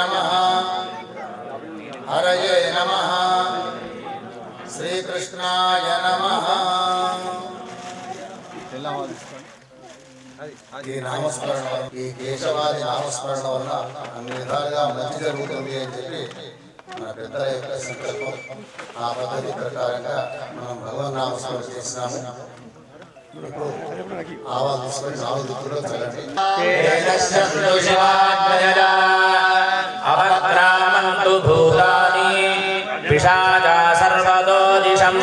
नमः हरये नमः श्रीकृष्णाय नमः। ఈ నామస్మరణ ఈ కేశవాది నామస్మరణ వల్ల అన్ని విధాలుగా మంచి జరుగుతుంది అని చెప్పి మన పెద్దల యొక్క సంకల్పం. ఆ పద్ధతి ప్రకారంగా మనం భగవన్ నామస్మరణ చేసినాము. ఇప్పుడు ఆవాలు తీసుకొని 4 దిక్కుల్లో చల్లండి. పిశాచా సర్వదో దిశం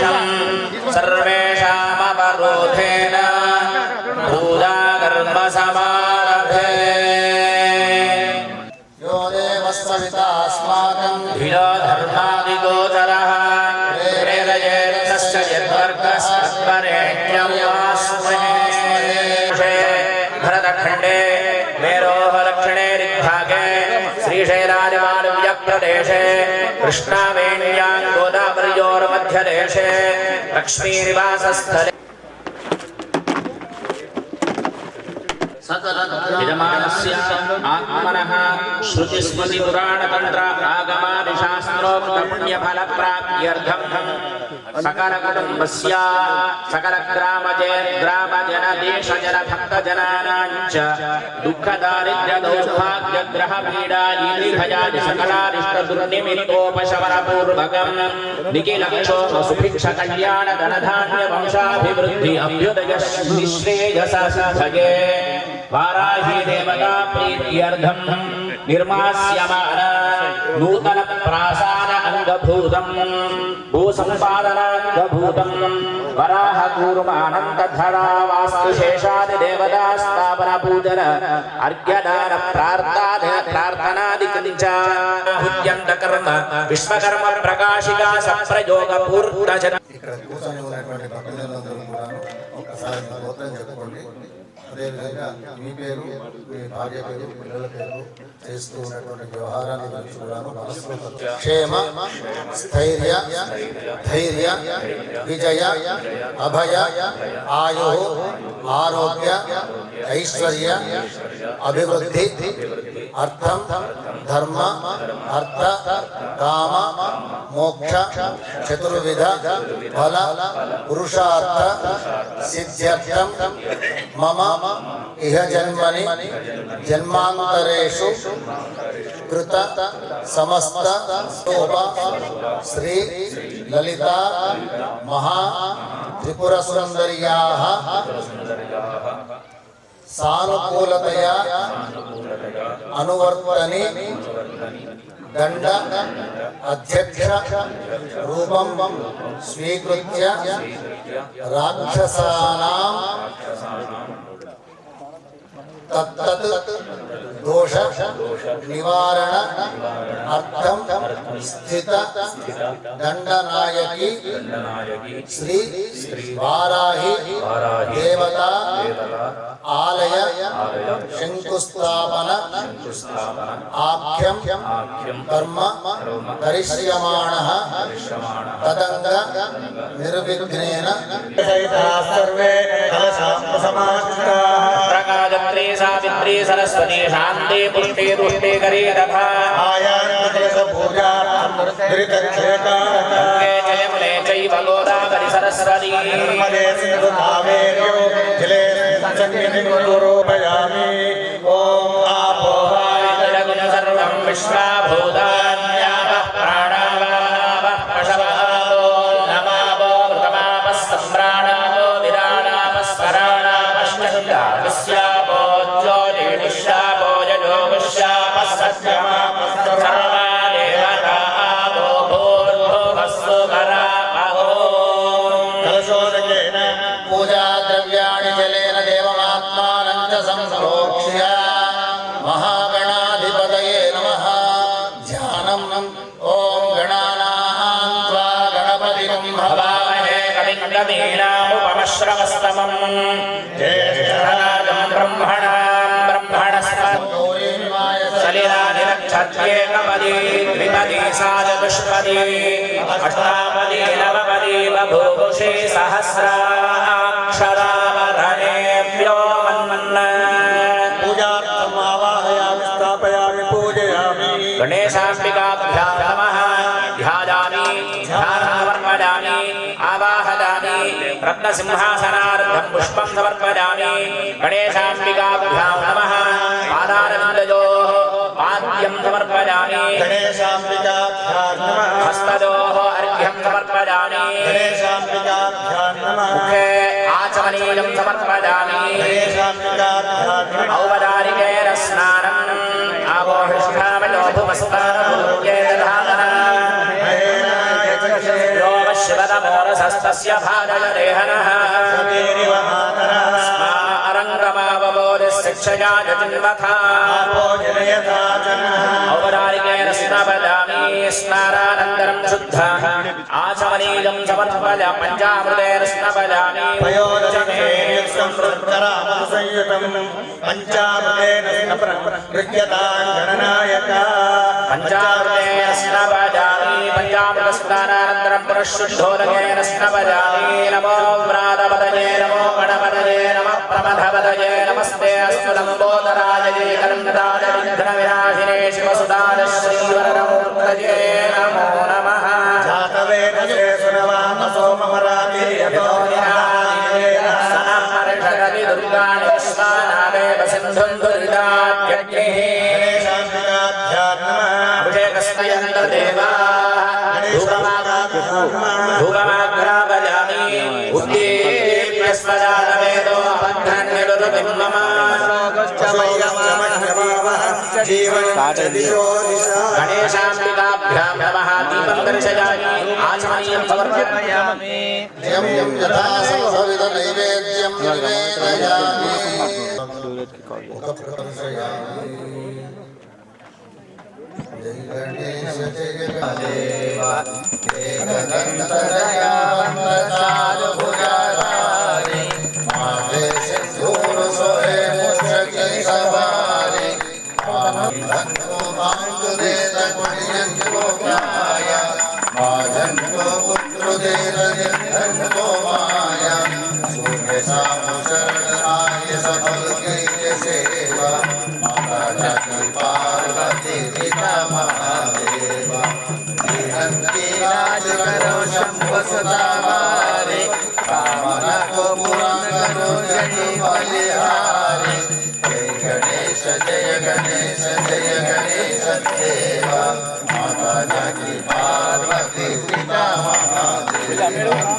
సర్వేషామవరోధేన పూజా కర్మ సమారభే. యో దేవస్సవితాస్మాకం ధియో ధర్మాదిగోచరః ప్రేరయేత్తస్య యద్వర్గస్తత్వరేణ్యం వాస్మహే. భరతఖండే మేరోః దక్షిణే దిగ్भागे श्रीशैलादिवालव्यप्रदेशे कृष्णावेण्यां गोदावर्योर्मध्यदेशे लक्ष्मीनिवासस्थले यजमानस्य आत्मनः श्रुतिस्मृतिपुराणतन्त्र आगमादिशास्त्रोक्तपुण्यफलप्राप्त्यर्थं सकलकुटुम्बस्य सकलग्रामजनदेशजनभक्तजनानां च दुःखदारिद्र्यदौर्भाग्यग्रहपीडादिभयादि सकलारिष्टदुर्निमित्तोपशमनपूर्वकं निखिलक्षोभसुभिक्षकल्याणधनधान्यवंशाभिवृद्धि अभ्युदयश्रेयससिद्धये वाराही देवता प्रीत्यर्थं निर्मास्यमान नूतन प्रासाद अंगभूतं भूसंपादनांगभूतं वराहकूर्मानंतधरा वास्तुशेषादि देवता स्थापन पूजन अर्घ्यदान प्रार्थनादिकञ्च हुत्यन्त कर्म विश्वकर्म प्रकाशिका सप्रयोग पूर्णजन. ఇక్కడ కూర్చొని ఉన్నటువంటి భక్తులందరూ కూడా ఒకసారి గోత్రం చెప్పుకోండి. అదేవిధంగా మీ పేరు, మీ భార్య పేరు, పిల్లల పేరు, చేస్తూ ఉన్నటువంటి వ్యవహారాన్ని గురించి కూడా క్షేమ, స్థైర్య, ధైర్య, విజయ, అభయ, ఆయు, ఆరోగ్య, ఐశ్వర్య, అభివృద్ధి, అర్థం, ధర్మ, అర్థ, కామ, మోక్ష, చతుర్విధ ఫల పురుషార్థ సిద్ధ్యర్థం మమ ఇహ జన్మని జన్మాంతరేషు కృత సమస్త శోభ శ్రీ లలిత మహా త్రిపుర సుందర్యాః సానుకూలతయా అనువర్తని దండ అధ్యక్ష రూపం స్వీకృత్య రాక్షసానాం తత్తత్ దోష నివారణ అర్థం స్థిత దండనాయకి శ్రీ వారాహి దేవతా ఆలయ శంకుస్థాపన ఆఖ్యం కర్మ కరిష్యమాణః తదంగ నిర్విఘ్నేన సర్వే కలశాంతసమాహితాః ప్రకాశత్రీ సావిత్రీ సరస్వతి శాంతి పుష్టి తుష్టి కరీరభా ఆయాంతకలశ పూజా ధృతక్షేకారంగే జయమునే చైవ గోదావరి సరస్వతి నర్మదే సింధు కావేర్యో జలే సన్నిధిం కురూపయామి. ఓం ఆపోహాయ జగగుణ సర్వం విశ్వాభూతాన్యావః ప్రాణావావః పశవో నమావో మృతమాపః సమ్రాణావో విరాణాపః స్మరాణాపశ్చందాస్యాపో జ్యోతిష్యాపో యజోగుష్యాపః సత్యమాపః సర్వా దేవతా ఆవో భూర్భువస్సు కరాపహో. కలశోదకేన పూజా ద్రవ్యాణి జలేన దేవమాత్మానం చ సంప్రోక్ష్య మహాగణాధిపతయే నమః. ధ్యానం ఓం గణానాం త్వా గణపతిం భవామహే కవిం కవీనాముపమశ్రవస్తమం జ్యేష్ఠరాజం బ్రహ్మణాం బ్రహ్మణస్పతి సలిలానిరక్షత్యేకపదీ త్రిపదీ సాచతుష్పదీ అష్టాపదీ నవపదీ బభూషి సహస్రాక్షరావరణేభ్యో మన్మన్న. పూజార్థం ఆవాహయామి స్థాపయామి పూజయామి. गणेशाम्बिकाभ्यां नमः ध्यायामि ध्यानं समर्पयामि आवाहयामि रत्नसिंहासनार्थं पुष्पं समर्पयामि गणेशाम्बिकाभ्यां नमः पादारविन्दयोः पाद्यं समर्पयामि गणेशाम्बिकाभ्यां नमः हस्तयोः अर्घ्यं समर्पयामि गणेशाम्बिकाभ्यां नमः मुखे आचमनीयं समर्पयामि गणेशाम्बिकाभ्यां नमः औपचारिकेन स्नानम् आपोषिष्ठामयोधुमस्तानपूर्ये दधानः शिवतमोरसस्तस्य भाजयदेहनः अरङ्गमावबोधिशिक्षया जतिन्वथा औपचारिकेन स्नापयामि स्नानानन्तरं शुद्धः आचमनीयं समर्पय पञ्चामृतेन स्नापयामि पञ्चामृतेन पञ्चामृतेन स्नापयामि पञ्चामृतस्नानानन्तरं पुनः शुद्धोदकेन स्नापयामि नमो व्रातपतये नमो गणपतये नमः प्रमथपतये नमस्ते अस्तु लम्बोदराय करुणदाय विघ्नविनाशिने शिवसुताय श्रीवरदमूर्तये नमो नमः जातवेदसे सुनवामसो ममराति यतो सनमर्षकवि दुर्गाणि विश्वानादेव सिन्धुं दुरितात्यग्निः अभिषेकस्तयन्तदेवाः धूपमाग्रापयामि उद्दीप्यस्वजातवेदो अबध्नन्यरुतिं मम गणेशाम्बिकाभ्यां नमः दीपं दर्शयामि आचमनीयं समर्पयामि यं यथा संभवितनैवेद्यं निवेदयामि जय गणेश जय देवा एकदन्तरया वन्दचारुभुजाधारि माते सिद्धूरुसोहे मुच्छकी सवारि धन्नो माङ्गुदेत गुणियन्तो माया माजन्तो पुत्रुदेत निर्धन्तो माया सूर्यसामु शरणराय सफल कीर्य सेवा माता जाति पार्वती पिता महादेवा धीरन्ति राज करो शंभु सदावारे कामना को पूर्ण करो जग बलिहारे जय गणेश देवा माता जाति पार्वती पिता महादेवा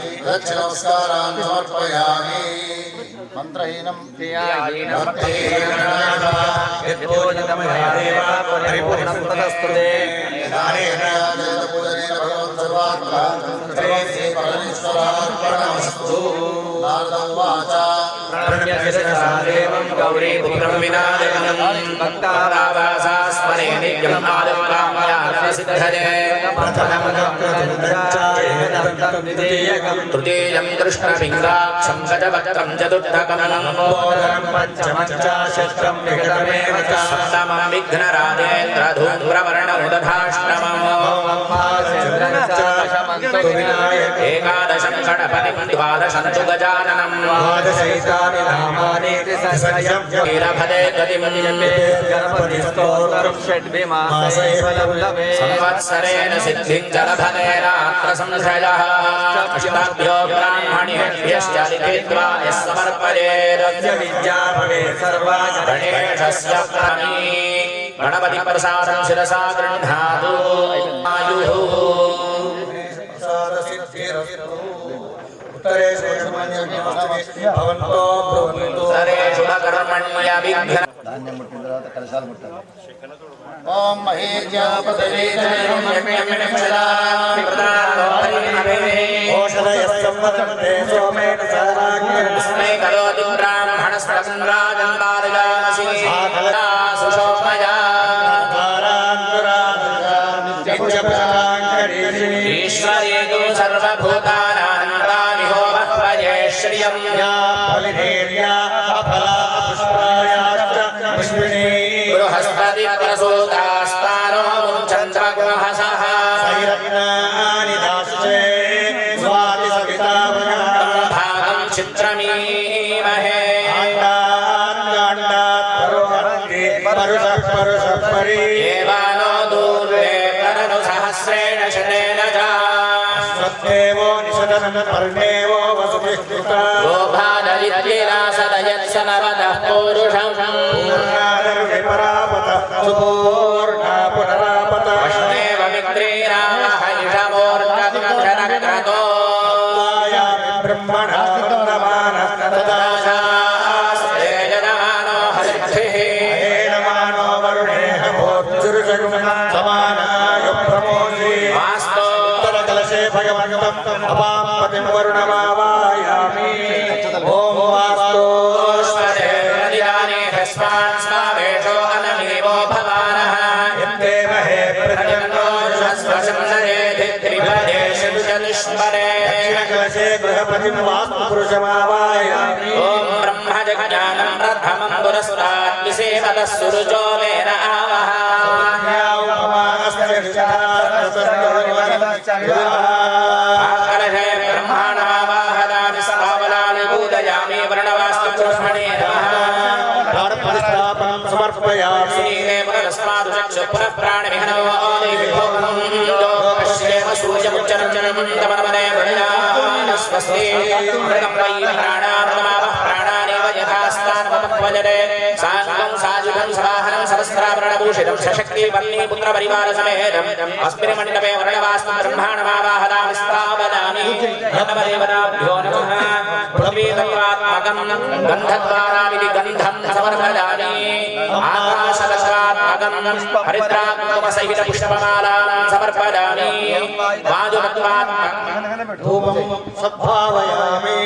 नमस्कारान् समर्पयामि मंत्रहीनं गौरी पुत्रं विनायकं भक्तारावासास्मरे नित्यं आदुकामयानसिद्धये तृतीयं कृष्णपिङ्गाक्षं गजवक्त्रं चतुर्थकं सप्तमं विघ्नराजेन्द्रधूम्रवर्णमुदधाष्टमम् एकादशं गणपतिं द्वादशं तु गजाननं वीरभदे गतिं संवत्सरेण सिद्धिं च लभतेरात्र संशयः अष्टाभ्यो ब्राह्मणेभ्यश्च लिखित्वा यः समर्पयेत् गणेशस्य प्राणी गणपतिप्रसादं शिरसा गृह्णातु आयुः उत्तरेषु कर्मण्यभिघ्न धान्యం ముట్టిన తర్వాత కలశాలు ముట్టాలి. ఓం మహేజ్యాపతయే బ్రాహ్మణస్పరం రాజం सर्वभूतानान्तामिहो वह्वये श्रियं फलिनेर्या अफला पुष्पायाश्च पुष्पिणी बृहस्पति प्रसूतास्तानो मुञ्चन्द्रगुहसः सैरत्नानि दास्ये स्वाति सवितावया भागं चित्रमीमहे देवानो दूर्वे तरनु सहस्रेण शतेन च सत्येवो निषदनं पर्णेवो वसुभिष्कृता गोभादयत्सनवतः पौरुषं पूर्णादर्विपरापतः सुपूर्णा पुनरापतः वष्णेव विक्रीरामः इषमोर्जक्रतो आयामि ब्रह्मणा वन्दमानः तदा शास्त्रे जनानो हरिभिः हेणमानो वरुणेह भोज्जुर्जगुं समानाय प्रमोदे वास्तोत्तरकलशे भगवन्तम् अपापतिं वरुणमावायामि ॐ वास्तोष्मदे स्मान् स्वावेशो अनमेवो भवानः यद्देवहे प्रत्यन्नो दक्षिणकलशे गृहपतिं वास्तुपुरुषमावायामि ॐ ब्रह्मजज्ञानं प्रथमं पुरस्तात् विसेवतः सुरुचोलेन आवः कलशे ब्रह्माणमावाहदामि स्थावनानि पूजयामि वर्णवास्तुपुरुषमणे प्राणप्रतिष्ठापनं समर्पयामि श्रीने पुनरस्मादुचक्षु पुनः प्राणविहनो देविभोगं पश्येम सूर्यमुच्चरञ्जनं तमनमने वृणयान स्वस्ति मृगं वै प्राणामृतमावः प्राणानेव यथास्तानमपक्वजरे साङ्गं साजुगं सवाहनं सहस्राभरणभूषितं सशक्तिवर्णी पुत्रपरिवारसमेतं अस्मिन् मण्डपे वर्णवास्तु ब्रह्माणमावाहदामि स्थापयामि गणपदेवताभ्यो नमः पृथ्वीतत्त्वात्मकं गन्धद्वारामिति गन्धं समर्पयामि आकाशतत्त्वात्मकं हरिद्राकुङ्कुमसहितपुष्पमालां समर्पयामि वायुतत्त्वात्मकं धूपं सद्भावयामि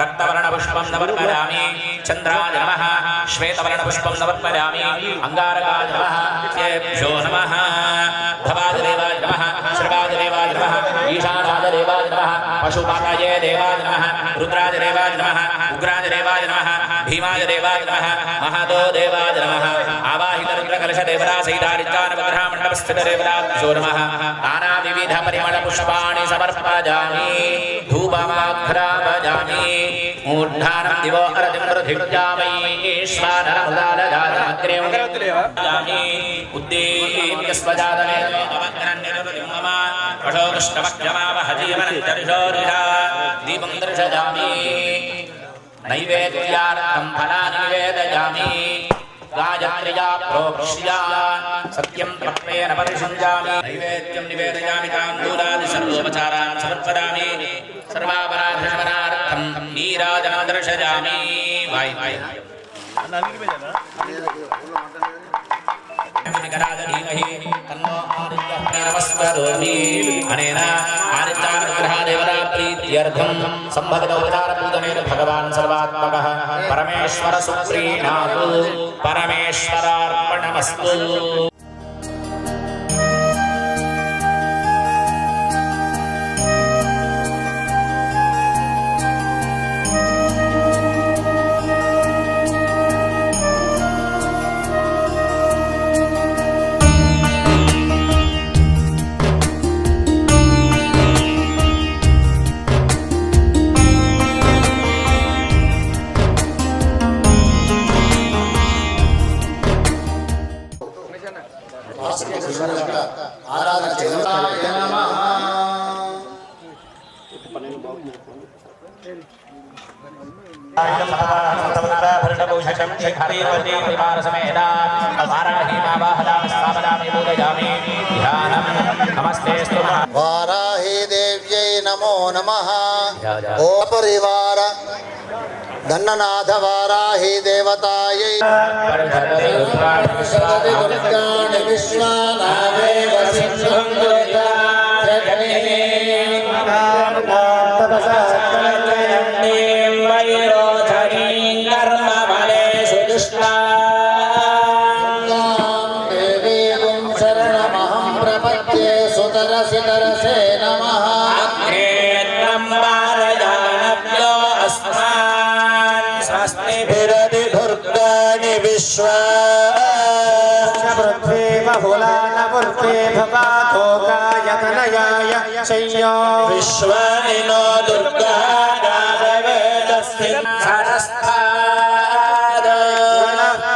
रक्तवर्णपुष्पं नमर्पयामि चन्द्राय नमः श्वेतवर्णपुष्पं नमर्पयामि अंगारकाय नमः तेभ्यो नमः धवादेवाय नमः श्रवादेवाय नमः ईशानादेवाय नमः पशुपाताय देवाय नमः रुद्राय देवाय नमः उग्राय देवाय नमः भीमाय देवाय नमः महादो देवाय नमः आवाहित रुद्रकलश देवता सहितारित्यानवग्रह मंडपस्थित देवताभ्यो नमः नाना विविध परिमल पुष्पाणि समर्पयामि धूपमाघ्रापयामि मूर्धानं दिवो अरतिं पृथिव्यामि ईश्वरमुदालजातमग्र्यं जामि उद्दीप्य स्वजातमे नवग्रहण्यरुतिं मम कठोकृष्णमध्यमावहजीवनन्तरिषोरिषा दीपं दर्शयामि नैवेद्यार्थं फलानि निवेदयामि गायत्र्या प्रोक्ष्य सत्यं तत्त्वेन परिषञ्जामि नैवेद्यं निवेदयामि ताम्बूलादि सर्वोपचारान् समर्पयामि सर्वापराधनार्थं नीराजनं दर्शयामि वायु अनेन आदित्यानुग्रहादेवताप्रीत्यर्थं सम्भगतोपचारपूजनेन भगवान् सर्वात्मकः परमेश्वर सुप्रीणातु परमेश्वरार्पणमस्तु। ఆరాధన వారాహి దేవ్యై నమో నమః ఓ పరివార దండనాథ వారాహి దేవతాయై శరణమహం ప్రపద్యే సుతరసి తరసే నమః भिरति दुर्गाणि विश्वा पृथ्वी बहुलानपूर्वे भवातोकायतनयाय शय्यो विश्वानि नो दुर्गा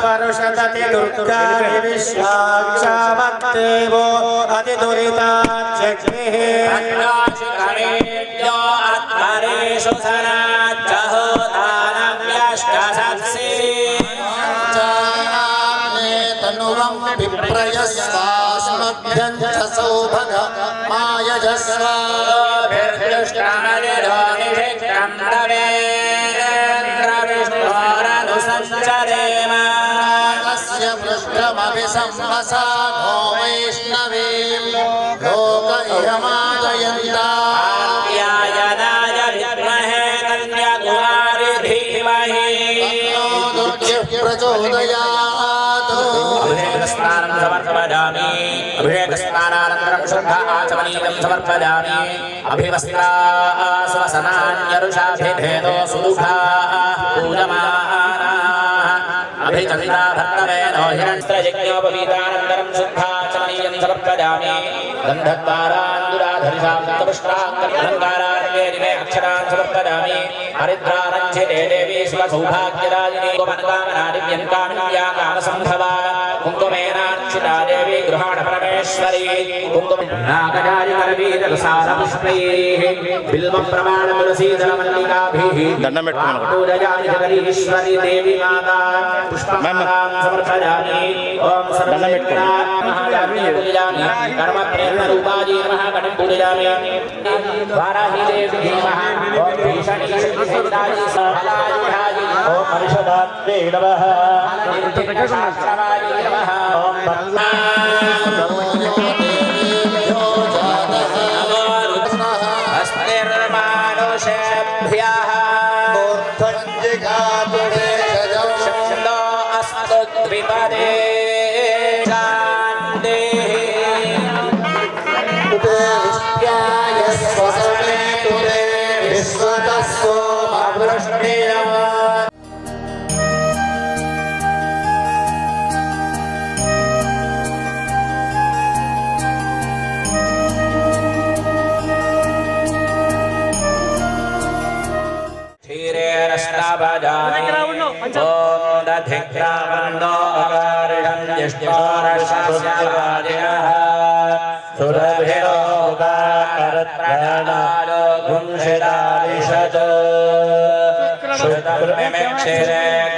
परुषदति दुर्गाणि विश्वाक्षामत्तेवो अतिदुरिताच्यग्निः विप्रयस्वास्मभ्यं च सौभग मायजस्व तस्य पृष्ठमभिसंवसा नो वैष्णवीं लोक इयमादयन्ता प्रचोदयात् अभिषेकस्नानं समर्पयामि अभिषेकस्नानानन्तरं शुद्ध आचमनीयं समर्पयामि अभिवस्त्रास्वसनान्यरुषाभिभेदो सुदुःखाः पूजमानाः अभिचन्द्रा भक्तवेनो हिरण्यस्त्रयज्ञोपवीतानन्तरं शुद्धाचमनीयं समर्पयामि गन्धद्वारान्दुराधरिषान्तपुष्टाङ्गलङ्कारान्वे अक्षरान् समर्पयामि हरिद्रारञ्जिते देवी सुखसौभाग्यदायिनी गोमनकामनादिव्यङ्कामिन्या कामसम्भवा कुङ्कुमेनाक्षिता देवी गृहाण परमेश्वरी कुङ्कुम नागजारिकरवीरसारपुष्पैः बिल्वप्रमाणतुलसीदलमल्लिकाभिः पूजयामि जगदीश्वरी देवी माता पुष्पमालां समर्पयामि ॐ सर्वदेवतामहापूजयामि कर्मप्रेरणरूपायै नमः कटिं पूजयामि वाराही देवी नमः ॐ भीषणी शक्तिसहितायै सहलायुधायै ॐ परिषदात्रे नमः निर्दिग्दशास्त्रवायै नमः ॐ पद्माभ्यो जातः हस्तिर्मानुषेभ्यः मूर्धञ्जिघातुरे शब्दो अस्तु द्विपदे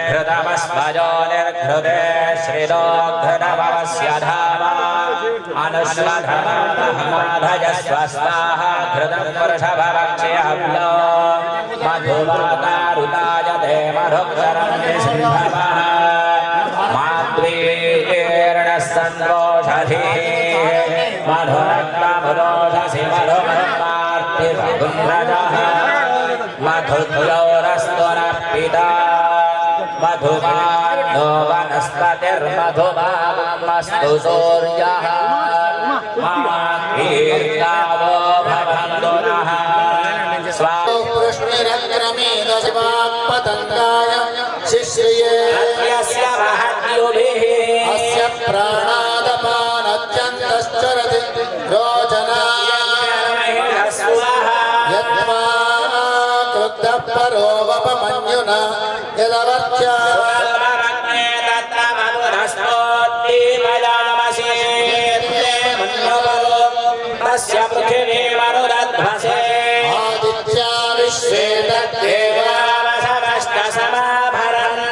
घृतमस्मजो निर्घृते श्रिदोघृतमवस्य धामा अनुष्वधमधजस्वस्वाः घृतं वृषभवक्ष्यहव्यो मधुवातारुतायते मधुक्षरं सिंहवः माद्वीर्णस्तन्द्रोषधीः मधुरक्तमुरोषसि मधुमन्मार्तिर्गुण्रजः मधुद्योरस्तु नः पिता मधुमानो वनस्पतिर्मधुमामस्तु सूर्यः मार्गीर्गावो भवन्तु नः पतंगाय शिश्रिये यस्य महद्युभिः अस्य प्राणादपानत्यन्तश्चरति रोचनाय यद्वा क्रुद्धः परो वपमन्युना यदवर्त्या तस्य पृथिवी मरुदध्वसे आदित्या विश्वे देवावसवष्टसमाभरन्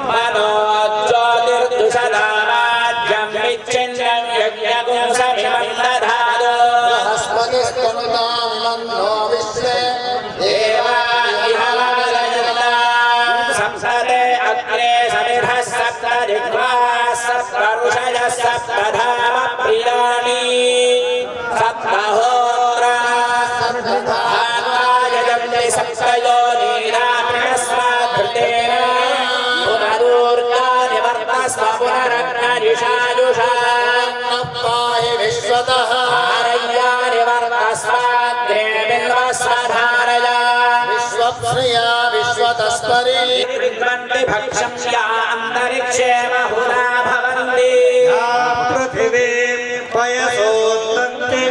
मनोज्योतिर्दुषदामाज्यं विच्छिन्नं यज्ञगुंसमिमं दधातु बृहस्पतिस्तनुतामिमन्नो विश्वे देवा इह वादयन्ता सप्तते अग्रे समिधः सप्तदिग्वाः सप्तऋषयः सप्तधाम प्रियाणि सप्तहोत्राः सप्तयोनीरामस्माद्घृतेन पुनरूर्गानि वर्तस्व पुनरग्नरिषायुषा पाहि विश्वतः आरय्यानि वर्तस्वाग्रे बिल्वस्वधारया विश्वप्रिया विश्वतस्परी विद्वन्ति भक्षं या अन्तरिक्षे बहुधा भवन्ति पृथिवी पयसोत्तन्ति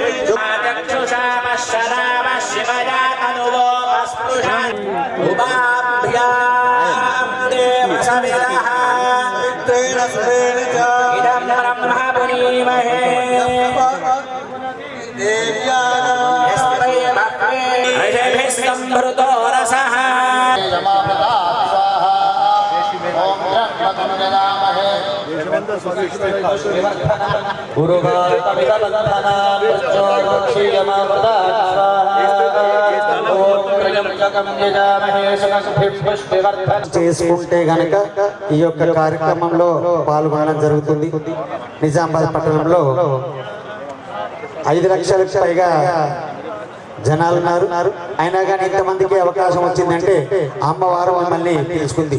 चक्षुषामशरामः शिवया तनुवो अस्पृशन् उपाभ्यां देवसविदः तेन सुरेण च इदं ब्रह्म पुनीमहे यस्मै भक्त्वे ऋषिभिः सम्भृतो रसः ओम ब्रह्मकं जनामहे చేసుకుంటే గనక ఈ యొక్క కార్యక్రమంలో పాల్గొనడం జరుగుతుంది. నిజామాబాద్ పట్టణంలో 5 లక్షలకు పైగా జనాలు ఉన్నారు. అయినా కానీ ఇంతమందికి అవకాశం వచ్చిందంటే అమ్మవారు మమ్మల్ని పిలుచుకుంది.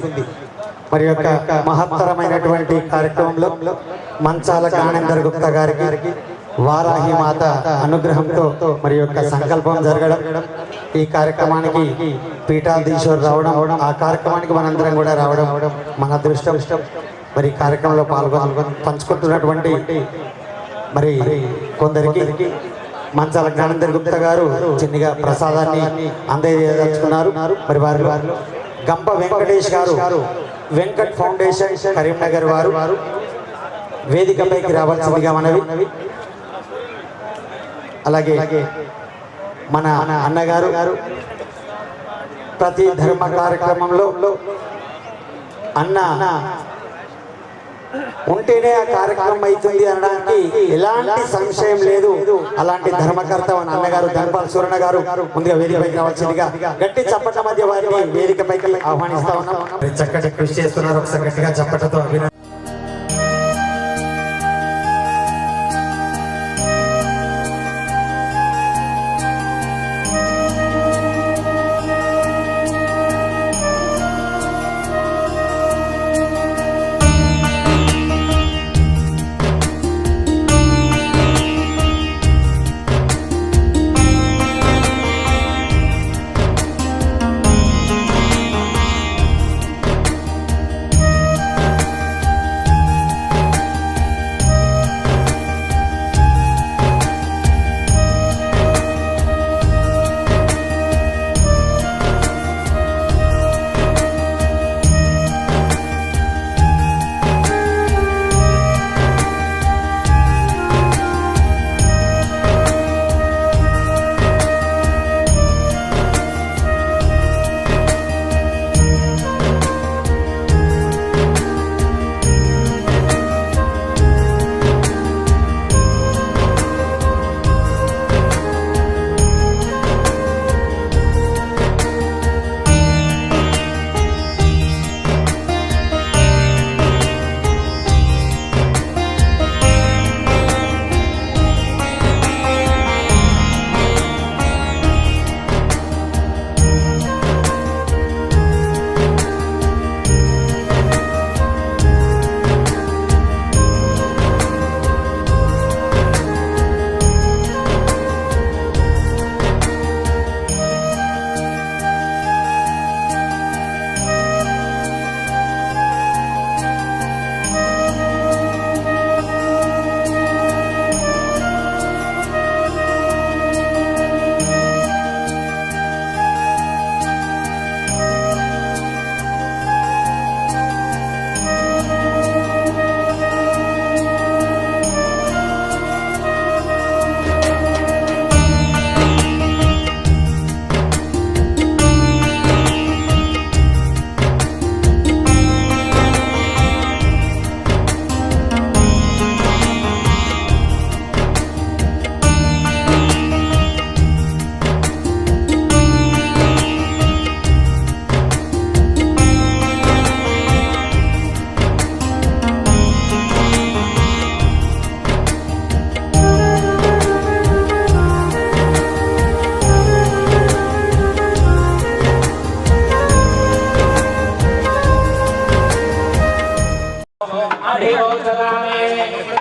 మరి యొక్క మహత్తరమైనటువంటి కార్యక్రమంలో మంచాల జ్ఞానేందర్ గుప్తా గారికి వారాహి మాత అనుగ్రహంతో మరి యొక్క సంకల్పం జరగడం, ఈ కార్యక్రమానికి పీఠాధీశ్వరు రావడం, ఆ కార్యక్రమానికి మనందరం కూడా రావడం మన అదృష్టం. మరి ఈ కార్యక్రమంలో పంచుకుంటున్నటువంటి మరి కొందరికి మంచాల జ్ఞానేందర్ గుప్తా గారు చిన్నగా ప్రసాదాన్ని అందజేయదలుచుకున్నారు. మరి వారిలో గంప వెంకటేష్ గారు వెంకట్ ఫౌండేషన్ కరీంనగర్ వారు వేదికపైకి రావాల్సిందిగా మనవి. అలాగే మన అన్నగారు ప్రతి ధర్మ కార్యక్రమంలో అన్న ఉంటేనే ఆ కార్యక్రమం అవుతుంది అనడానికి ఎలాంటి సంశయం లేదు. అలాంటి ధర్మకర్త మన అన్నగారు ధర్మపాల్ సూరణ గారు ముందుగా వేదికపైకి రావాల్సిందిగా గట్టి చప్పట్ల మధ్య వారిని వేదికపైకి ఆహ్వానిస్తా ఉన్నాం. చక్కటి కృషి చేస్తున్నారు. ఒకసారి గట్టిగా చప్పట్లతో అభినందన.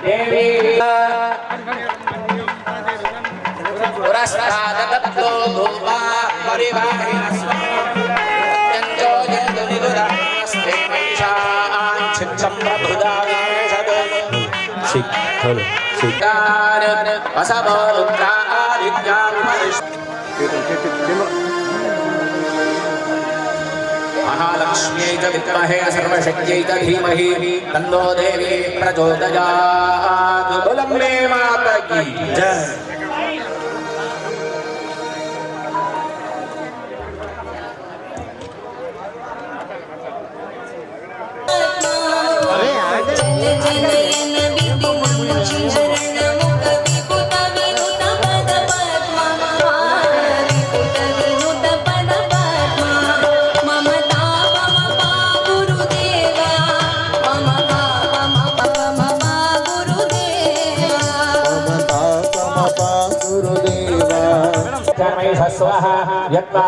देवी पुरस्तादत्तो धूपा परिवाहिनस्वयञ्जो यन्दुनिदुरास्ते महिषाञ्छित्तं प्रभुदावेशद सिद्धार असवो रुद्रादित्यामुपरिष्ट महालक्ष्म्यै च विद्महे सर्वशक्त्यै च धीमहि तन्नो देवी प्रचोदयात्। बोलम्बे माता की जय। यत्वा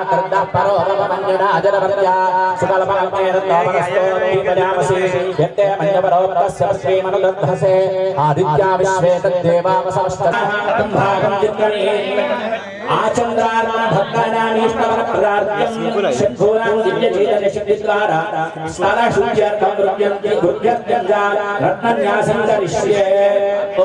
कर्दः परो भवमन्यना जलवर्त्या सुकल्पकल्पयरत्नोपनस्तोपजामसि यत्ते मन्यपरोपतस्य श्रीमनुदद्धसे आदित्या विश्वे तद्देवावसवस्तभागं चित्रणे आचन्द्राणां भक्तानामीष्टवरप्रदार्थ्यं शम्भूनां दिव्यचेतनशक्तिद्वारा स्नानशुद्ध्यर्थं गुरुभ्यर्त्यञ्जा रत्नन्यासं करिष्ये। ॐ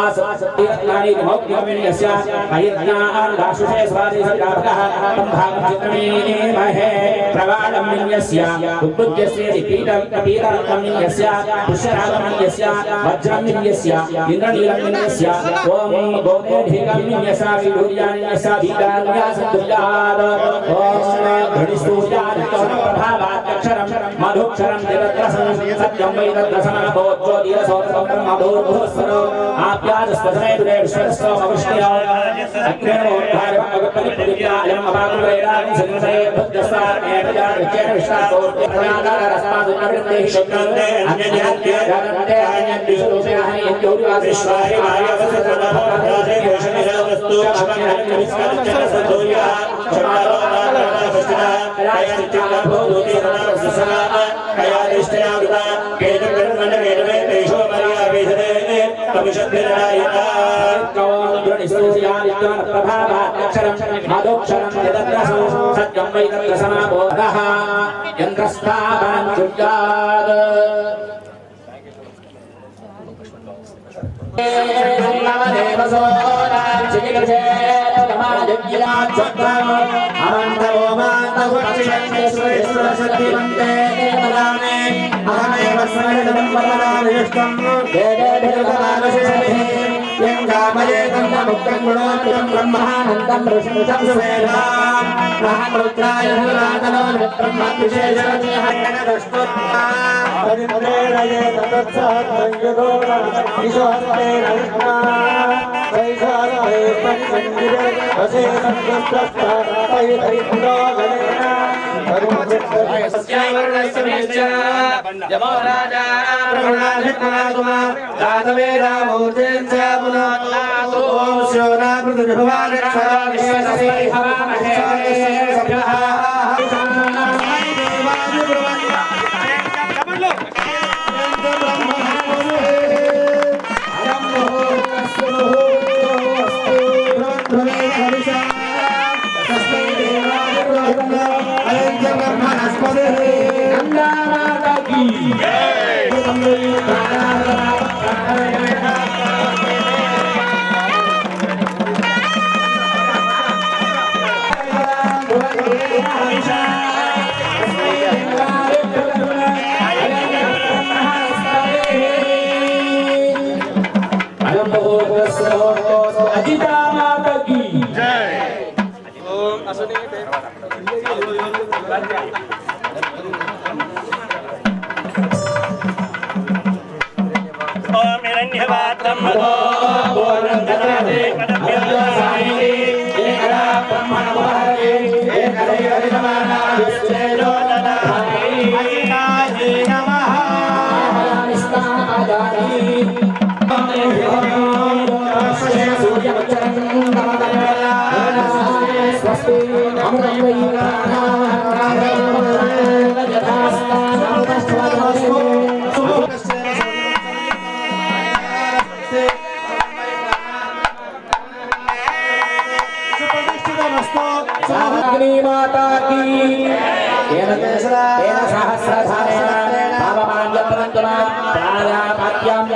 आसक्तिरत्नानि मौक्तिकमिण्यस्य मयिज्ञान् दाशुषे स्वादिसविराभकः तं भागं चित्रमेमहे प्रवाळमिण्यस्य उद्बुद्ध्यस्य पीतरत्नमिण्यस्य पुष्यरागमिण्यस्य वज्रमिण्यस्य इन्द्रनीलमिण्यस्य ॐ गोमेधिकमिण्यस्य विदुर्यान्यस्य दीदान्यासन्दुर्यात् ॐ घृणिस्तूर्यादित्यप्रभावात्यक्षरं मधुक्षरं देवद्रसं सत्यं वै तद्रसमाभोज्योतिरसोऽर्थं ब्रह्मभूर्भुवस्वरो आप्याजस्वधने दुरे विश्वस्तोमविष्णय अग्निर्मोद्धारमगपरिपुर्यायम् अभागुवैरागं संसरे बुद्धस्वार्णेभजार्चेन विश्वासोर्त्यप्रणागारस्मादुन्नवृत्तेः शुक्रन्ते अन्यजनत्ये जगन्ते अन्यद्विषरूपेणानि यद्योर्वादिश्वारि वायवसतमभवते योषनिरवस्तु क्षमनिरन्यविस्करच्चन सधूया क्षमारोनारणाभस्तिना कयादित्याभूतोतिरनारससा कयादिष्टयावृता केतुर्गन्मण्डवेदवे तेषो मर्यावेधने कविशद्भिरायता प्रभावात्यक्षरं मधुक्षरं यदद्रसं सत्यं वै तद्रसमाबोधः यन्त्रस्थापनं कुर्यात्। ब्रह्मानन्दं ऋषिं सुवेदा महारुद्राय रातनो ब्रह्मविशेषरतिहरणदस्तुत्वा परिमलेरये तत्सत्संयुगो ईश्वरते रविष्णा वैशाले संसंगिरे वसे संगस्ता तैतैपुरो गणेना परिमलेरये यमो राजा ब्रह्मणाधिपनातुमा रातवेदा मूर्तेन्द्र पुनातु ओम शिवना पृथ्वीभवान रक्षरा विश्वसे हवामहे सभ्यः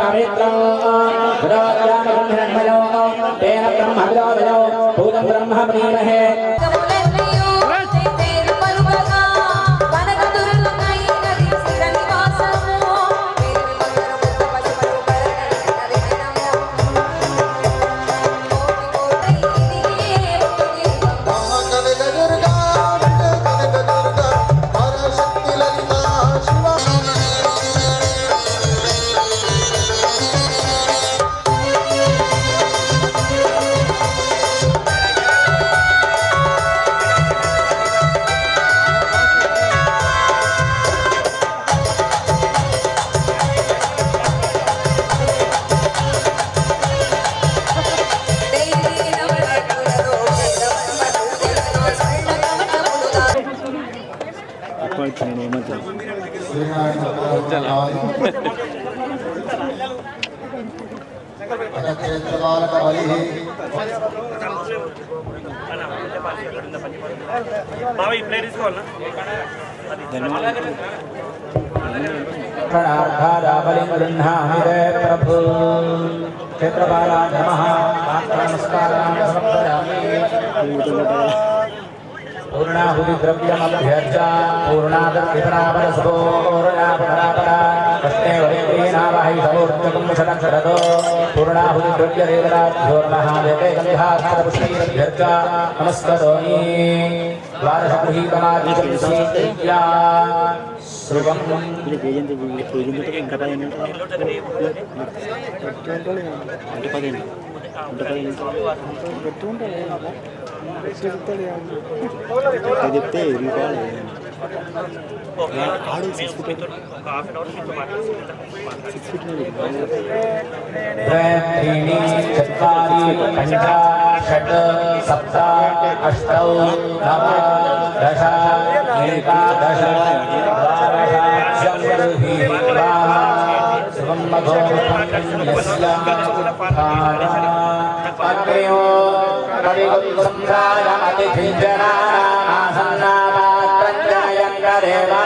पवित्रं विरोध्यामगन्धन्मयो तेन ब्रह्म विरोधयो भूतं ब्रह्म प्रीमहे प्रार्थादाबलिं गृह्णामि रे प्रभु क्षेत्रपालाय नमः नमस्कारान् समर्पयामि पूर्णाहुतिद्रव्यमभ्यर्च पूर्णादर्पितनापरसपोर्णापरापरा कृष्णे वरेन्द्रीनावाहि समूर्जकं षडक्षरतो पूर्णाहुतिद्रव्यदेवताभ्योर्महादेवे गन्धाक्षरपुष्पैरभ्यर्च नमस्करोमि द्वादशगृहीतमादिशंसीत्या श्रुवं त्रीणि चत्वारि पञ्च षट् सप्त अष्टौ नव दश एकादश द्वादश शुभं मघोऽग्नयो परिगुप्तंसायमतिथिञ्जनानासन्नामात्रञ्जनयङ्गदेवा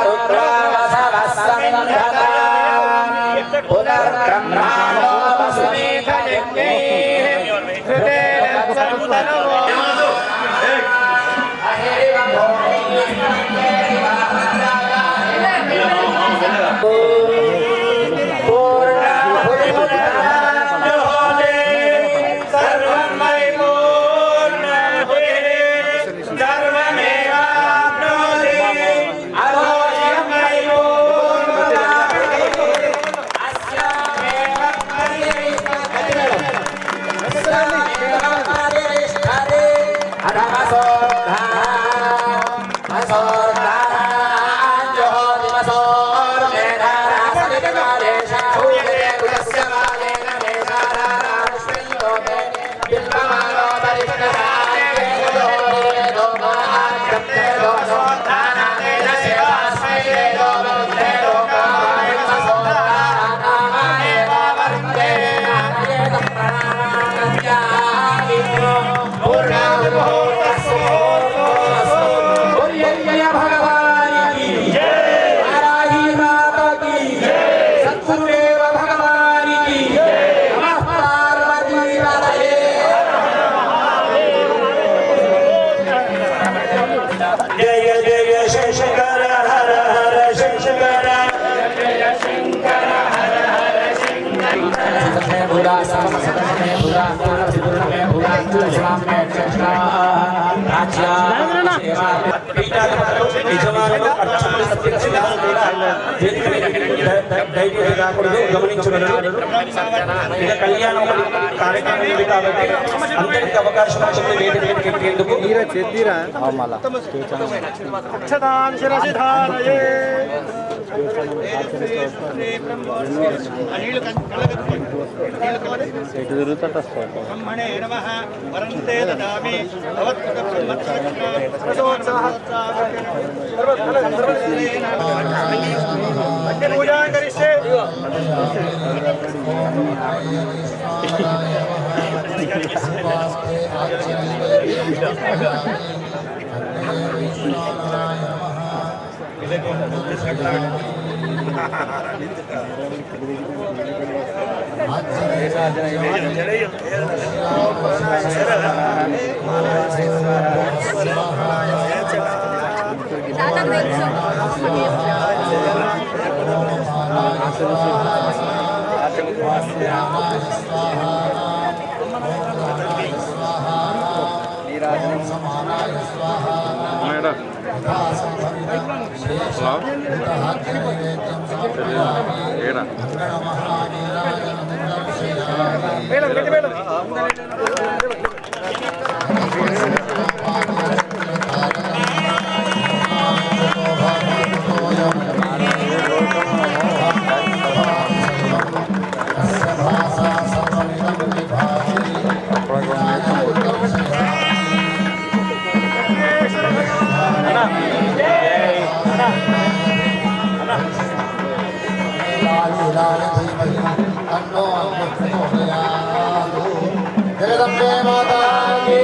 रुद्रावसवस्समिन्धता पुनर्ब्रह्माणो वसुमेधयज्ञे కళ్యాణం కార్యక్రమం ఉంది కాబట్టి అందరికి అవకాశం వేదికెక్కేందుకు బ్రహ్మణే నమః వరంతే దదామి పూజా కరిష్యే जगदम्बे माता की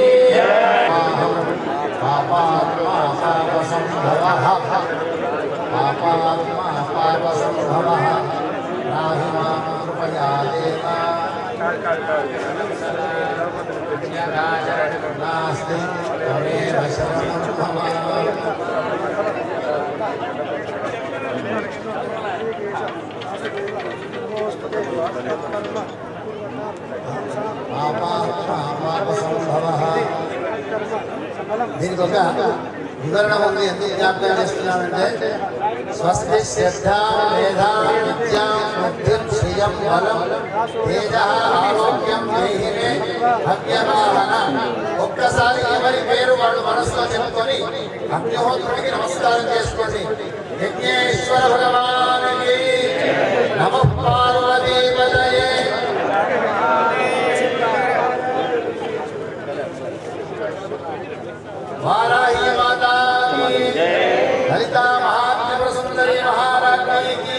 पापसंभवः नाहि मां कृपया देवा नास्ति तमेव शरणं मम దీనికి ఒక వివరణ ఉంది. ఎందుకు జ్ఞాపకం చేస్తున్నానంటే స్వస్తి శ్రద్ధా మేధా విద్యా బుద్ధిం శ్రియం బలం తేజ ఆరోగ్యం దేహిమే అజ్ఞవాహన. ఒక్కసారి ఎవరి పేరు వాళ్ళు మనసులో చెప్పుకొని అగ్నిహోత్రుడికి నమస్కారం చేసుకోండి. యజ్ఞేశ్వర భగవానికి నమః పార్వతీపతయే. वाराही माता की ललिता महात्म्य सुंदरी महारानी की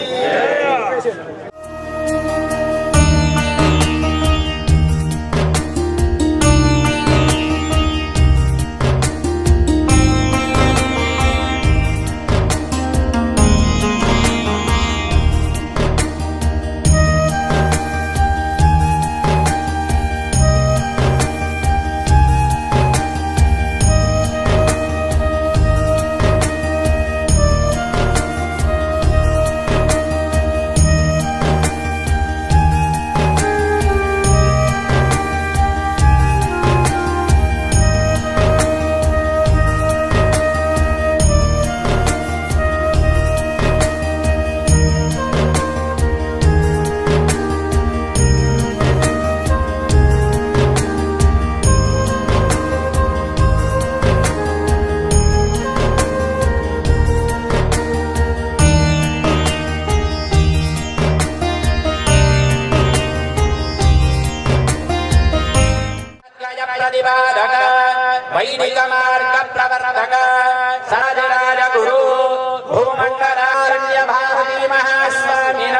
వైదిక మార్గ ప్రవర్తక సరాజరాజ గురు భూమండలారణ్య భారతీ మహాస్వామిన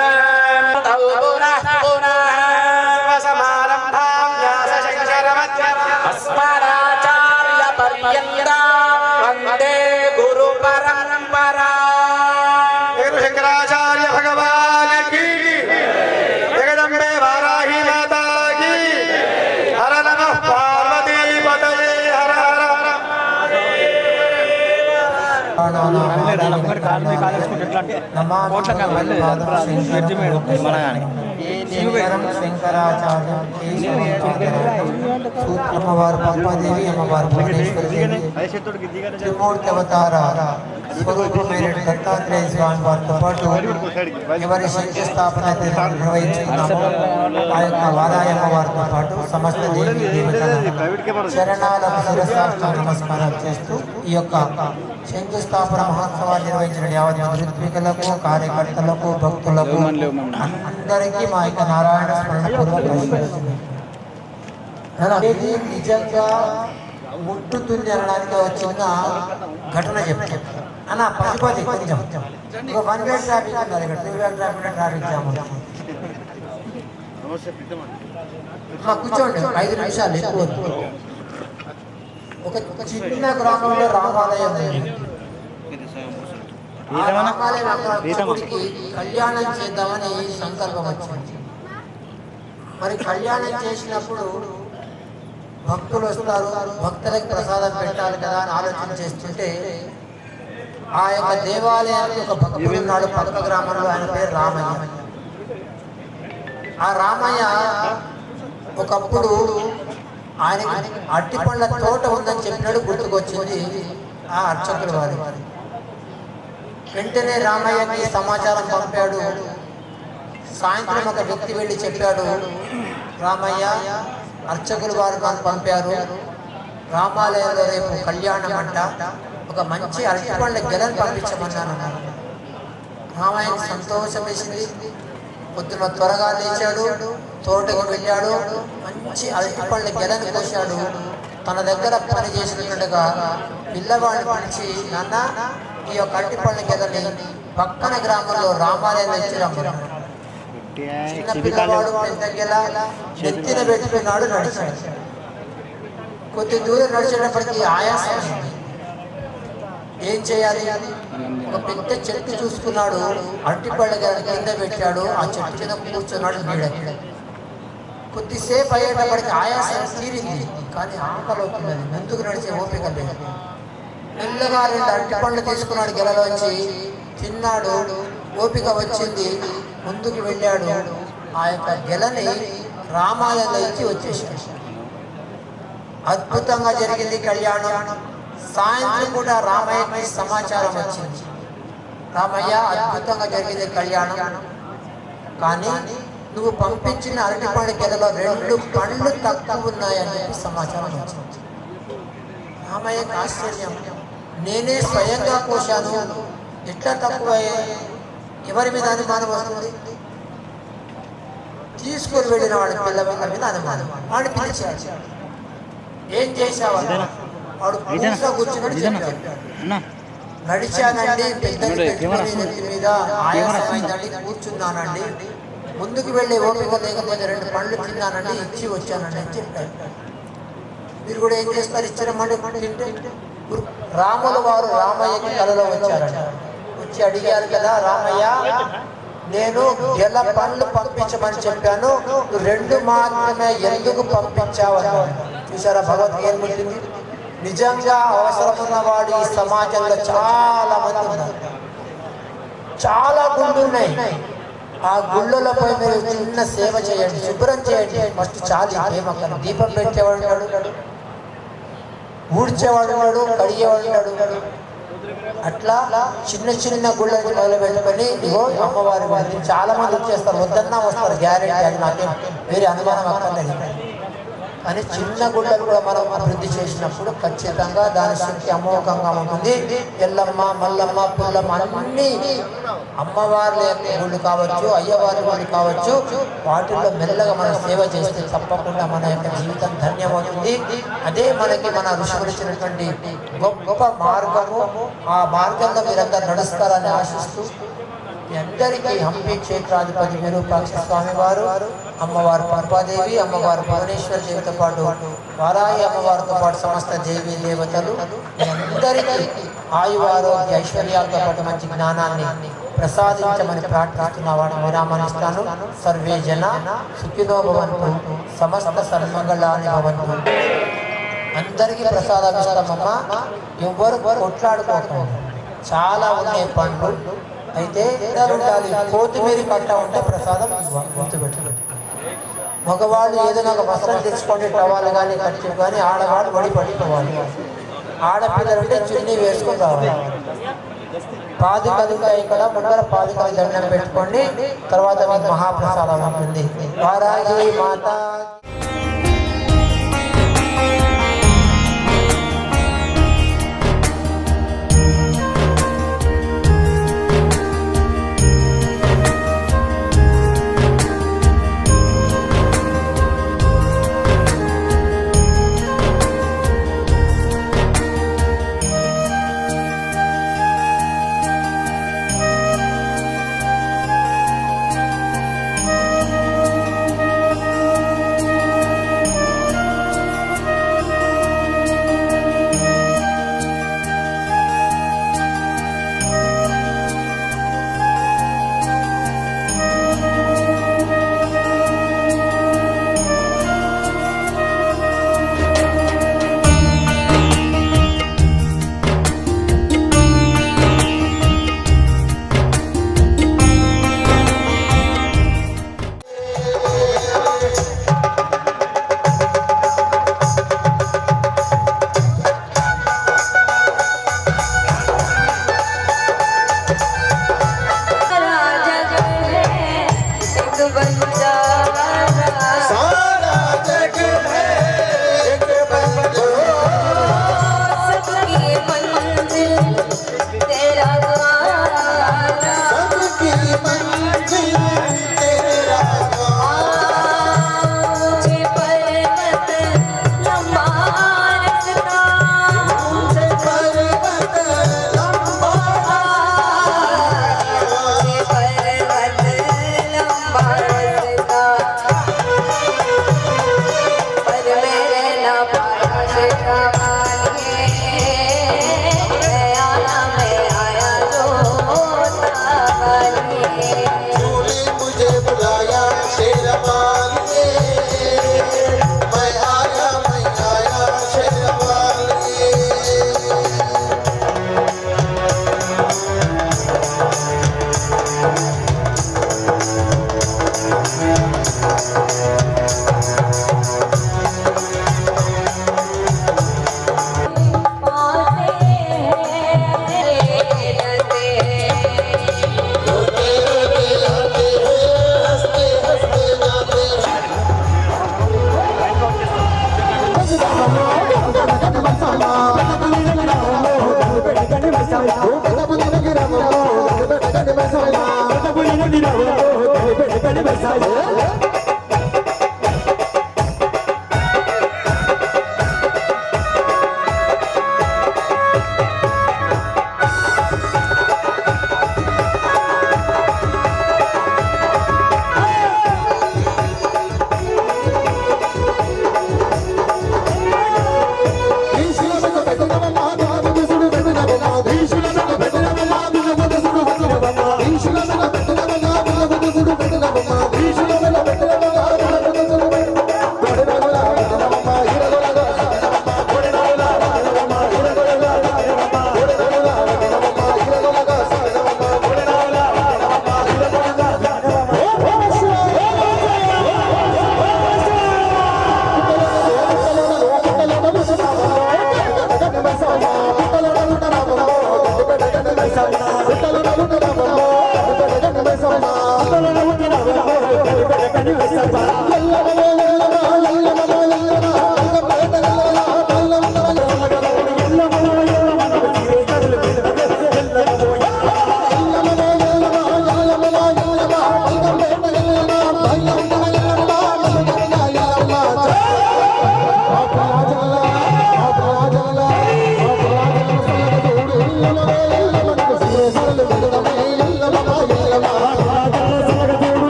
అస్మరాచార్య పర్యంతం వందే గురు పరంపరా. శంకరాచార్య భగవానికి జగదంబే వారాహి మాతా की హర నమః పార్వతీపతయే హర హర. అమ్మవారు పద్మాదేవి, అమ్మవారు భువనేశ్వరి, త్రిమూర్తి అవతార స్వరూపమైన దత్తాత్రేయ స్వామి వారితో పాటు ఎవరి శంకుస్థాపన నిర్వహించుకున్నామో ఆ యొక్క వారాయమ్మ వారితో పాటు సమస్త దేవి దేవతల చరణాలకు శిరసాష్ట నమస్కారం చేస్తూ ఈ యొక్క శంకుస్థాపన మహోత్సవాన్ని నిర్వహించిన యావత్ ఋత్వికులకు, కార్యకర్తలకు, భక్తులకు అందరికీ మా యొక్క నారాయణ స్మరణ పూర్వక అనేది నిజంగా ముట్టుతుంది అనడానికి వచ్చిన ఘటన చెప్తాను అన్న. పశుపతి కొంచెం ఒక 1 వే ట్రాఫిక్ ఉన్నారు, ఇక్కడ 2 వే ట్రాఫిక్ జామ్ ఉంది. కూర్చోండి 5 నిమిషాలు ఎక్కువ. ఒక చిన్న గ్రామంలో రామాలయం ఉంది. ఆ రామాలయం అర్చకుడికి కళ్యాణం చేద్దామని సంకల్పం వచ్చింది. మరి కళ్యాణం చేసినప్పుడు భక్తులు వస్తారు, భక్తులకు ప్రసాదం పెట్టాలి కదా అని ఆలోచన చేస్తుంటే ఆ యొక్క దేవాలయానికి ఒక భక్తుడు ఉన్నాడు పక్క గ్రామంలో, ఆయన పేరు రామయ్య. ఆ రామయ్య ఒకప్పుడు ఆయనకి అరటిపండ్ల తోట ఉందని చెప్పినాడు, గుర్తుకొచ్చింది ఆ అర్చకుడు వారి. వెంటనే రామయ్యకి సమాచారం పంపాడు. సాయంత్రం ఒక వ్యక్తి వెళ్ళి చెప్పాడు, రామయ్య అర్చకులు వారు నాకు పంపారు, రామాలయంలో రేపు కళ్యాణం అంట, ఒక మంచి అరటిపండ్ల గెలను పంపించమన్నాను. రామయ్యకి సంతోషం వేసింది. పొద్దున త్వరగా లేచాడు, తోటకు వెళ్ళాడు, మంచి అరటిపండ్ల గెలను కోశాడు. తన దగ్గర పని చేసినట్టుగా పిల్లవాడిని పిలిచి, నాన్న ఈ యొక్క అరటిపండ్ల గెలని పక్కన గ్రామంలో రామాలయంలో ఇచ్చి రమ్మన్నాడు. చిన్న పిల్లవాడు పెద్ద గెల నెత్తిన పెట్టుకున్నాడు, నడిచాడు. కొద్ది దూరం నడిచేటప్పటికి ఆయాసం అయింది. ఏం చేయాలి? ఒక పెద్ద చెట్టు చూసుకున్నాడు, అరటిపళ్ళ కింద పెట్టాడు, ఆ చెట్టు కింద కూర్చున్నాడు నీడకి. కొద్దిసేపు అయ్యేటప్పటికి ఆయాసం తీరింది, కానీ ఆకలి అవుతున్నది, ముందుకు నడిచే ఓపిక లేదు. మెల్లగా 2 అరటిపండ్లు తీసుకున్నాడు గెలలోంచి, తిన్నాడు, ఓపిక వచ్చింది, ముందుకు వెళ్ళాడు. ఆ యొక్క గెలని రామాలయంలో ఇచ్చి వచ్చేసాడు. అద్భుతంగా జరిగింది కళ్యాణం. సాయంత్రం కూడా రామయ్యకి సమాచారం వచ్చింది, రామయ్య అద్భుతంగా జరిగింది కళ్యాణం, కానీ నువ్వు పంపించిన అరటిపండు గెలలో 2 పండ్లు తక్కువ ఉన్నాయని సమాచారం వచ్చింది. రామయ్యకి ఆశ్చర్యం, నేనే స్వయంగా కోశాను, ఎట్లా తక్కువ? ఎవరి మీద అనుమానం వస్తుంది? తీసుకొని వెళ్ళిన వాడి పిల్లల మీద అనుమానం. వాడిని పిలిచాడు, ఏం చేశావు? వాడు పూసా కూర్చున్నాడు, చెప్పాడు, నడిచానండి, పెద్దలు పెట్టుకుని నెత్తి మీద ఆయాసమైందండి, కూర్చున్నానండి, ముందుకు వెళ్ళే ఓపిక లేకపోతే 2 పండ్లు తిన్నానండి, ఇచ్చి వచ్చానండి అని చెప్పాడు. మీరు కూడా ఏం చేస్తారు? ఇచ్చారమ్మంటే తింటే. రాముల వారు రామయ్యకి కలలో వచ్చారంట. వచ్చి అడిగారు కదా, రామయ్య నేను గెల పండ్లు పంపించమని చెప్పాను, 2 మాత్రమే ఎందుకు పంపించావు? చూసారా భగవద్గీత ఏముంటుంది? నిజంగా అవసరమున్న వాడు ఈ సమాజంలో చాలా మంది ఉన్నారు, చాలా గుళ్ళు ఉన్నాయి. ఆ గుళ్ళలపై మీరు చిన్న సేవ చేయండి, శుభ్రం చేయండి. ఫస్ట్ చాలు, ఏమక్కడ దీపం పెట్టేవాడు ఉన్నాడు, ఊడ్చేవాడు ఉన్నాడు, కడిగేవాడు ఉన్నాడు. అట్లా చిన్న చిన్న గుళ్ళని మొదలు పెట్టుకొని ఇగో అమ్మవారి వారిని చాలా మంది వచ్చేస్తారు, వద్దన్నా వస్తారు, గ్యారెంటీ. అది నాకేం వేరే అనుమానం అక్కర్లేదు. అని చిన్న గుళ్ళలు కూడా మనం అభివృద్ధి చేసినప్పుడు ఖచ్చితంగా దాని శక్తి అమోఘంగా ఉంటుంది. ఎల్లమ్మ, మల్లమ్మ, పుల్లమ్మ అన్నీ అమ్మవార్ల యొక్క గుళ్ళు కావచ్చు, అయ్యవారి గుళ్ళు కావచ్చు, వాటిల్లో మెల్లగా మనం సేవ చేస్తే తప్పకుండా మన యొక్క జీవితం ధన్యమవుతుంది. అదే మనకి మన ఋషులు ఇచ్చినటువంటి గొప్ప మార్గము. ఆ మార్గంలో మీరందరూ నడుస్తారని ఆశిస్తూ మీ అందరికీ హంపి క్షేత్రాధిపతి విరూపాక్ష స్వామి వారు, అమ్మవారు పద్మాదేవి, అమ్మవారు భువనేశ్వర దేవితో పాటు వారాహి అమ్మవారితో పాటు సమస్త దేవీ దేవతలు మీ అందరికీ ఆయువారోగ్య ఐశ్వర్యాలతో పాటు మంచి జ్ఞానాన్ని ప్రసాదించమని ప్రార్థిస్తున్నవాడు విరామనిస్తాను. సర్వే జన సుఖినో భవంతు, సమస్త సన్మంగళాని భవంతు. అందరికీ ప్రసాదం ఇస్తామమ్మా, ఎవరు కొట్లాడుకోకండి. చాలా ఉన్నాయి పండ్లు, అయితే ఉండాలి. కొత్తిమీర కట్ట ఉంటే ప్రసాదం గుర్తుపెట్టు. మగవాళ్ళు ఏదైనా ఒక వస్త్రం తెచ్చుకోండి, టవాలు కానీ ఖర్చు కానీ. ఆడవాళ్ళు వడి పట్టుకోవాలి. ఆడపిల్లలు ఉంటే చున్నీ వేసుకొని రావాలి. పాదుకలు ఉంటాయి ఇక్కడ, ముందర పాదుకలు దండం పెట్టుకోండి. తర్వాత మీకు మహాప్రసాదం ఉంటుంది. వారాహి మాత.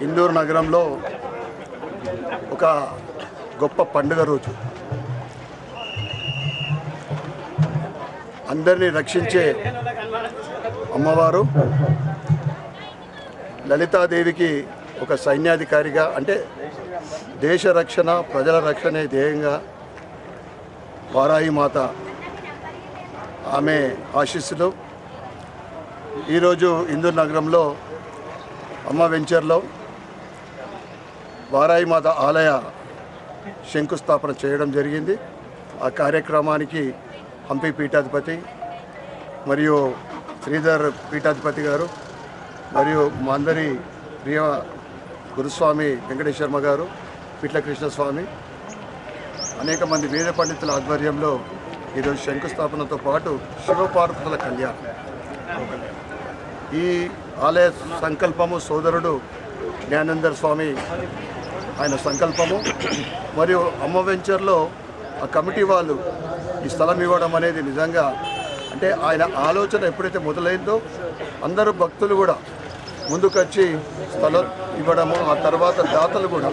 ఇందూరు నగరంలో ఒక గొప్ప పండుగ రోజు. అందరినీ రక్షించే అమ్మవారు లలితాదేవికి ఒక సైన్యాధికారిగా, అంటే దేశ రక్షణ ప్రజల రక్షణే ధ్యేయంగా వారాహి మాత ఆమె ఆశీస్సులు ఈరోజు ఇందూరు నగరంలో అమ్మ వెంచర్లో వారాహి మాత ఆలయ శంకుస్థాపన చేయడం జరిగింది. ఆ కార్యక్రమానికి హంపి పీఠాధిపతి మరియు శ్రీధర్ పీఠాధిపతి గారు మరియు మా అందరి ప్రియ గురుస్వామి వెంకటేశ్వర్మ గారు, పిట్ల కృష్ణస్వామి, అనేక మంది వేద పండితుల ఆధ్వర్యంలో ఈరోజు శంకుస్థాపనతో పాటు శివపార్వతుల కళ్యాణం. ఈ ఆలయ సంకల్పము సోదరుడు జ్ఞానేందర్ స్వామి ఆయన సంకల్పము, మరియు అమ్మ వెంచర్లో ఆ కమిటీ వాళ్ళు ఈ స్థలం ఇవ్వడం అనేది నిజంగా, అంటే ఆయన ఆలోచన ఎప్పుడైతే మొదలైందో అందరూ భక్తులు కూడా ముందుకొచ్చి స్థలం ఇవ్వడము, ఆ తర్వాత దాతలు కూడా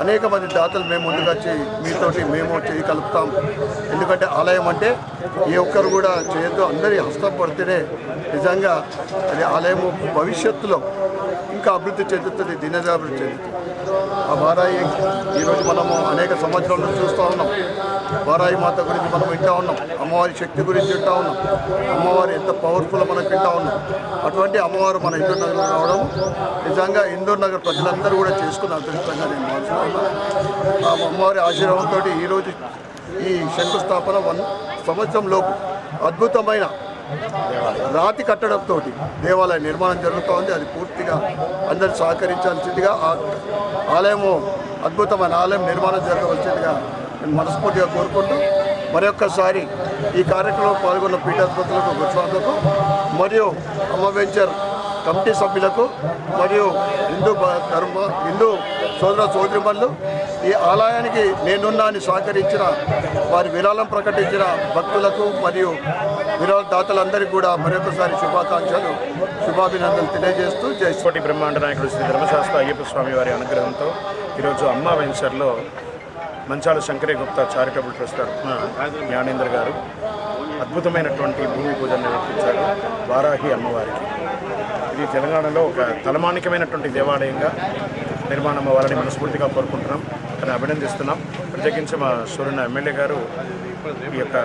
అనేక మంది దాతలు మేము ముందుకొచ్చి మీతోటి మేము చేయి కలుపుతాం, ఎందుకంటే ఆలయం అంటే ఏ ఒక్కరు కూడా చేయొద్దు, అందరి హస్తం పడితేనే నిజంగా అది ఆలయము భవిష్యత్తులో ఇంకా అభివృద్ధి చెందుతుంది, దినదాభివృద్ధి చెందుతుంది. ఆ వారాహి ఈరోజు మనము అనేక సంవత్సరాల నుంచి చూస్తూ ఉన్నాం. వారాహి మాత గురించి మనం వింటూ ఉన్నాం, అమ్మవారి శక్తి గురించి వింటూ ఉన్నాం, అమ్మవారు ఎంత పవర్ఫుల్ మనం వింటూ ఉన్నాం. అటువంటి అమ్మవారు మన ఇందూరు నగరం రావడం నిజంగా ఇందూరు నగర్ ప్రజలందరూ కూడా చేసుకున్న అదృష్టంగా నేను భావిస్తున్నాను. ఆ అమ్మవారి ఆశీర్వాదంతో ఈరోజు ఈ శంకుస్థాపన 1 సంవత్సరంలోపు అద్భుతమైన రాతి కట్టడంతో దేవాలయ నిర్మాణం జరుగుతోంది. అది పూర్తిగా అందరూ సహకరించాల్సిందిగా, ఆ ఆలయము అద్భుతమైన ఆలయం నిర్మాణం జరగవలసిందిగా నేను మనస్ఫూర్తిగా కోరుకుంటూ మరొక్కసారి ఈ కార్యక్రమంలో పాల్గొన్న పీఠాధిపతులకు గురుస్వాములకు మరియు అమ్మ వెంచర్ కమిటీ సభ్యులకు మరియు హిందూ సోదర సోదరిమణులు ఈ ఆలయానికి నేనున్నా అని సహకరించిన వారి విరాళం ప్రకటించిన భక్తులకు మరియు విరాళ దాతలందరికీ కూడా మరొకసారి శుభాకాంక్షలు శుభాభినందనలు తెలియజేస్తూ కోటి బ్రహ్మాండ నాయకుడు శ్రీ ధర్మశాస్త్ర అయ్యప్ప స్వామి వారి అనుగ్రహంతో ఈరోజు అమ్మ వెంచర్లో మంచాల శంకరే గుప్తా చారిటబుల్ ట్రస్ట్ తరఫున జ్ఞానేంద్ర గారు అద్భుతమైనటువంటి భూమి పూజను నిర్వహించారు వారాహి అమ్మవారికి. ఇది తెలంగాణలో ఒక తలమానికమైనటువంటి దేవాలయంగా నిర్మాణం అవ్వాలని మనస్ఫూర్తిగా కోరుకుంటున్నాం, అని అభినందిస్తున్నాం. ప్రత్యేకించి మా సూర్యన ఎమ్మెల్యే గారు ఈ యొక్క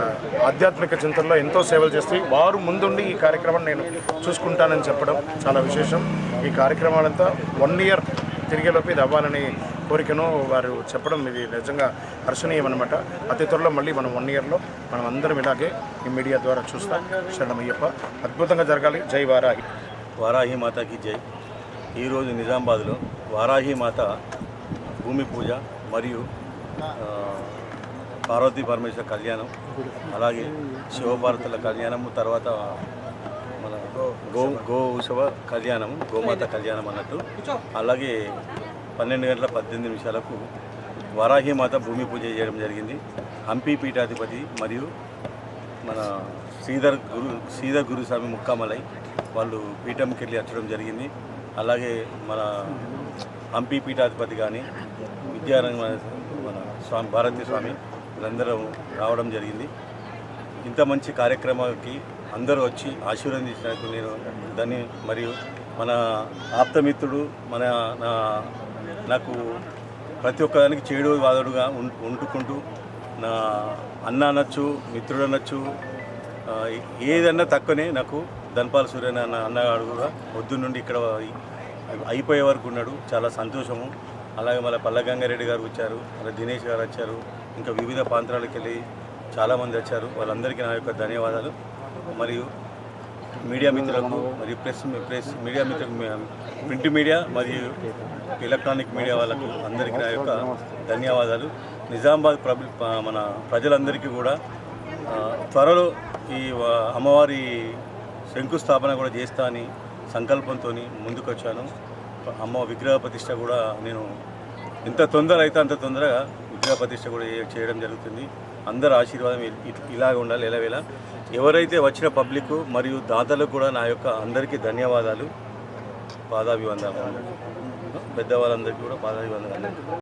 ఆధ్యాత్మిక చింతనలో ఎంతో సేవలు చేస్తూ వారు ముందుండి ఈ కార్యక్రమాన్ని నేను చూసుకుంటానని చెప్పడం చాలా విశేషం. ఈ కార్యక్రమాలంతా 1 year తిరిగేలోపు ఇది అవ్వాలని కోరికను వారు చెప్పడం ఇది నిజంగా హర్షణీయం అనమాట. అతి త్వరలో మళ్ళీ మనం 1 yearలో మనం అందరం ఇలాగే ఈ మీడియా ద్వారా చూస్తాం. శరణమయ్యప్ప, అద్భుతంగా జరగాలి. జై వారాహి. వారాహి మాతకి జై. ఈరోజు నిజామాబాద్లో వారాహి మాత భూమి పూజ మరియు పార్వతీ పరమేశ్వర కళ్యాణం, అలాగే శివపార్వతుల కళ్యాణం, తర్వాత మన గో ఉత్సవ కళ్యాణం, గోమాత కళ్యాణం అన్నట్టు. అలాగే 12:18 వారాహి మాత భూమి పూజ చేయడం జరిగింది. హంపి పీఠాధిపతి మరియు మన శ్రీధర్ గురుస్వామి ముక్కామలై వాళ్ళు పీఠంకి వెళ్ళి వచ్చడం జరిగింది. అలాగే మన హంపి పీఠాధిపతి కానీ విద్యారంగ మన స్వామి భారతీ స్వామి వీళ్ళందరూ రావడం జరిగింది. ఇంత మంచి కార్యక్రమానికి అందరూ వచ్చి ఆశీర్వదించినందుకు నేను దాన్ని, మరియు మన ఆప్తమిత్రుడు నాకు ప్రతి ఒక్కదానికి చేడు వాదుడుగా ఉంటుకుంటూ నా అన్న అనొచ్చు, మిత్రుడు అనొచ్చు, ఏదన్నా తక్కువనే నాకు ధన్పాల్ సూర్యన అన్నగాడు కూడా పొద్దున్న నుండి ఇక్కడ అయిపోయే వరకు ఉన్నాడు. చాలా సంతోషము. అలాగే మళ్ళీ పల్లగంగారెడ్డి గారు వచ్చారు, అలా దినేష్ గారు వచ్చారు, ఇంకా వివిధ ప్రాంతాలకు వెళ్ళి చాలామంది వచ్చారు. వాళ్ళందరికీ నా యొక్క ధన్యవాదాలు. మరియు మీడియా మిత్రులకు మరియు ప్రెస్ మీడియా మిత్రులకు, ప్రింట్ మీడియా మరియు ఎలక్ట్రానిక్ మీడియా వాళ్ళకు అందరికీ నా యొక్క ధన్యవాదాలు. నిజామాబాద్ మన ప్రజలందరికీ కూడా త్వరలో ఈ అమ్మవారి శంకుస్థాపన కూడా చేస్తా అని సంకల్పంతో ముందుకు వచ్చాను. అమ్మ విగ్రహ ప్రతిష్ట కూడా నేను ఎంత తొందర అయితే అంత తొందరగా విగ్రహ ప్రతిష్ట కూడా చేయడం జరుగుతుంది. అందరి ఆశీర్వాదం ఇలాగ ఉండాలి ఎలావేళ. ఎవరైతే వచ్చిన పబ్లిక్ మరియు దాతలకు కూడా నా యొక్క అందరికీ ధన్యవాదాలు, పాదాభివందనాలు. పెద్దవాళ్ళందరికీ కూడా పాదాభివందనాలు.